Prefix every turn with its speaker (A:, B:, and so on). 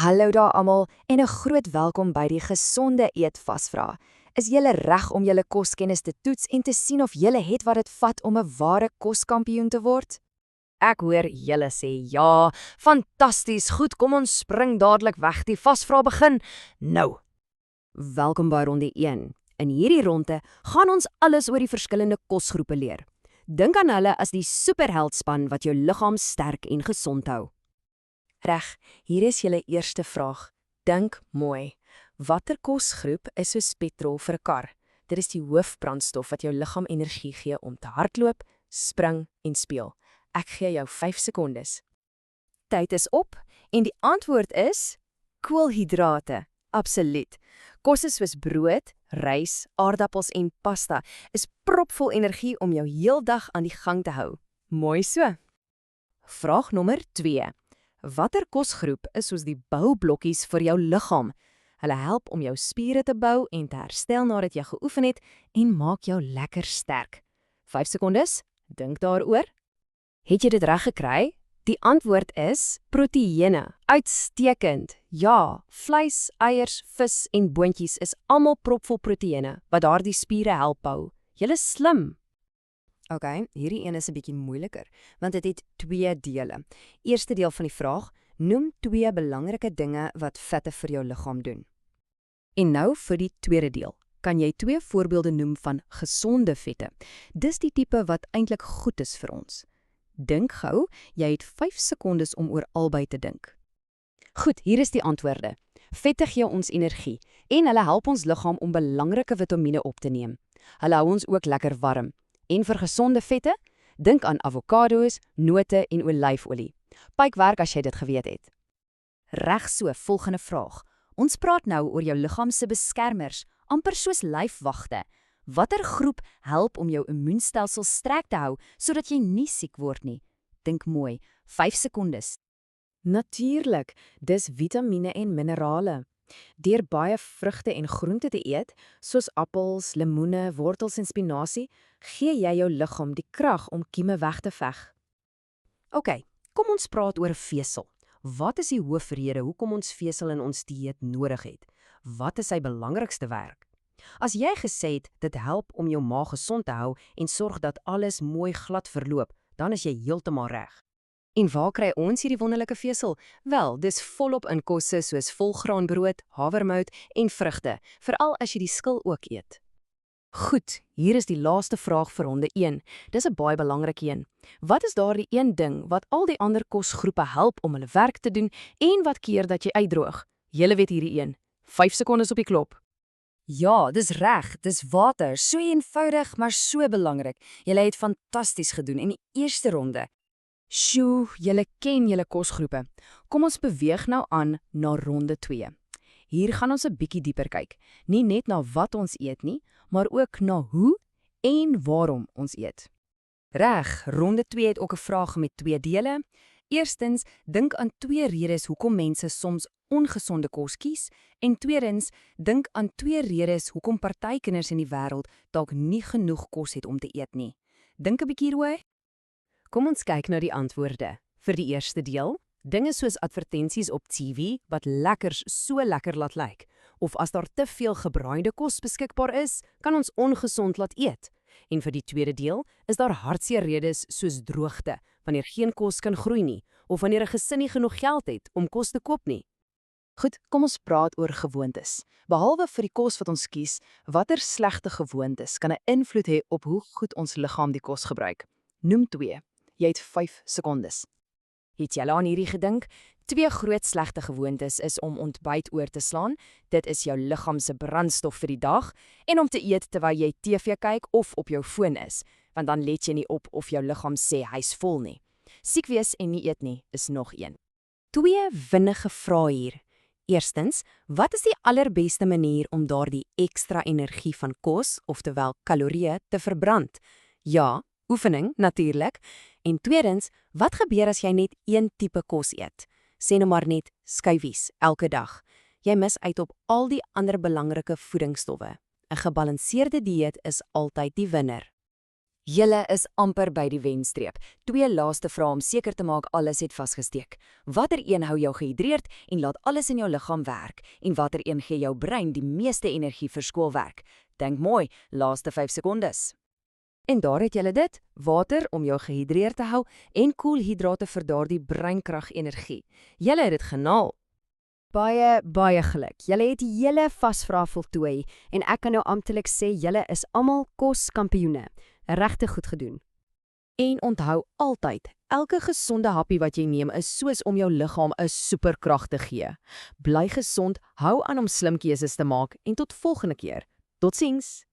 A: Hallo daar almal en 'n groot welkom by die Gesonde Eet Vasvra. Is julle reg om julle koskennis te toets en te sien of julle het wat dit vat om 'n ware koskampioen te word? Ek hoor julle sê ja, fantasties, goed, kom ons spring dadelik weg, die vasvra begin nou. Welkom by ronde 1. In hierdie ronde gaan ons alles oor die verskillende kosgroepe leer. Dink aan hulle as die superheldspan wat jou liggaam sterk en gesond hou. Reg, hier is julle eerste vraag. Dink mooi. Watter kosgroep is soos petrol vir 'n kar? Dit is die hoofbrandstof wat jou liggaam energie gee om te hardloop, spring en speel. Ek gee jou 5 sekondes. Tyd is op en die antwoord is koolhidrate. Absoluut. Kosse soos brood, rys, aardappels en pasta is propvol energie om jou heeldag aan die gang te hou. Mooi so. Vraag nommer 2. Watter kosgroep is soos die boublokkies vir jou liggaam? Hulle help om jou spiere te bou en te herstel nadat jy geoefen het en maak jou lekker sterk. 5 sekondes, dink daaroor. Het jy dit reg gekry? Die antwoord is proteïene. Uitstekend. Ja, vleis, eiers, vis en boontjies is almal propvol proteïene wat daardie spiere help bou. Julle slim. Ok, hierdie een is 'n bietjie moeiliker, want dit het 2 dele. Eerste deel van die vraag, noem 2 belangrike dinge wat vette vir jou liggaam doen. En nou vir die tweede deel. Kan jy 2 voorbeelde noem van gesonde vette? Dis die tipe wat eintlik goed is vir ons. Dink gou, jy het 5 sekondes om oor albei te dink. Goed, hier is die antwoorde. Vette gee ons energie en hulle help ons liggaam om belangrike vitamiene op te neem. Hulle hou ons ook lekker warm. En vir gesonde vette, dink aan avokado's, note en olyfolie. Pykwerk as jy dit geweet het. Reg so, volgende vraag. Ons praat nou oor jou liggaam se beskermers, amper soos lyfwagte. Watter groep help om jou immuunstelsel sterk te hou sodat jy nie siek word nie? Dink mooi, 5 sekondes. Natuurlik, dis vitamiene en minerale. Deur baie vrugte en groente te eet, soos appels, lemoene, wortels en spinasie, gee jy jou liggaam die krag om kieme weg te veg. Ok, kom ons praat oor vesel. Wat is die hoofrede hoekom ons vesel in ons dieet nodig het? Wat is sy belangrikste werk? As jy gesê het, dit help om jou maag gesond te hou en sorg dat alles mooi glad verloop, dan is jy heeltemal reg. En waar kry ons hierdie wonderlike vesel? Wel, dis volop in kosse soos volgraanbrood, havermout en vrugte, veral as jy die skil ook eet. Goed, hier is die laaste vraag vir ronde 1. Dis 'n baie belangrike een. Wat is daardie een ding wat al die ander kosgroepe help om hulle werk te doen en wat keer dat jy uitdroog? Julle weet hierdie een. 5 sekondes op die klop. Ja, dis reg, dis water. So eenvoudig, maar so belangrik. Julle het fantasties gedoen in die eerste ronde. Sjoe, julle ken julle kosgroepe. Kom ons beweeg nou aan na ronde 2. Hier gaan ons 'n bietjie dieper kyk. Nie net na wat ons eet nie, maar ook na hoe en waarom ons eet. Reg, ronde 2 het ook 'n vraag met 2 dele. Eerstens, dink aan 2 redes hoekom mense soms ongesonde kos kies en tweedens, dink aan 2 redes hoekom party kinders in die wêreld dalk nie genoeg kos het om te eet nie. Dink 'n bietjie hieroor. Kom ons kyk na die antwoorde. Vir die eerste deel, dinge soos advertensies op TV wat lekkers so lekker laat lyk, of as daar te veel gebraaide kos beskikbaar is, kan ons ongesond laat eet. En vir die tweede deel is daar hartseer redes soos droogte, wanneer geen kos kan groei nie, of wanneer 'n gesin nie genoeg geld het om kos te koop nie. Goed, kom ons praat oor gewoontes. Behalwe vir die kos wat ons kies, watter slegte gewoontes kan 'n invloed hê op hoe goed ons liggaam die kos gebruik? Noem 2. Jy het 5 sekondes. Het jy aan hierdie gedink? 2 groot slegte gewoontes is om ontbyt oor te slaan, dit is jou liggaam se brandstof vir die dag, en om te eet terwyl jy TV kyk of op jou foon is, want dan let jy nie op of jou liggaam sê hy's vol nie. Siek wees en nie eet nie is nog een. 2 vinnige vrae hier. Eerstens, wat is die allerbeste manier om daardie ekstra energie van kos, oftewel kalorieë, te verbrand? Ja, oefening, natuurlik. En tweedens, wat gebeur as jy net een tipe kos eet? Sê nou maar net skyfies elke dag. Jy mis uit op al die ander belangrike voedingsstowwe. 'n Gebalanseerde dieet is altyd die wenner. Julle is amper by die wenstreep. 2 laaste vrae om seker te maak alles het vasgesteek. Watter een hou jou gehidreerd en laat alles in jou liggaam werk? En watter een gee jou brein die meeste energie vir skoolwerk? Dink mooi, laaste 5 sekondes.
B: En daar het julle dit, water om jou gehidreerd te hou en koolhidrate vir daardie breinkrag-energie. Julle het dit genaal.
C: Baie geluk. Julle het die hele vasvraag voltooi en ek kan nou amptelik sê julle is almal koskampioene. Regtig goed gedoen.
B: En onthou altyd, elke gesonde happie wat jy neem is soos om jou liggaam 'n superkrag te gee. Bly gesond, hou aan om slim keuses te maak en tot volgende keer. Totsiens.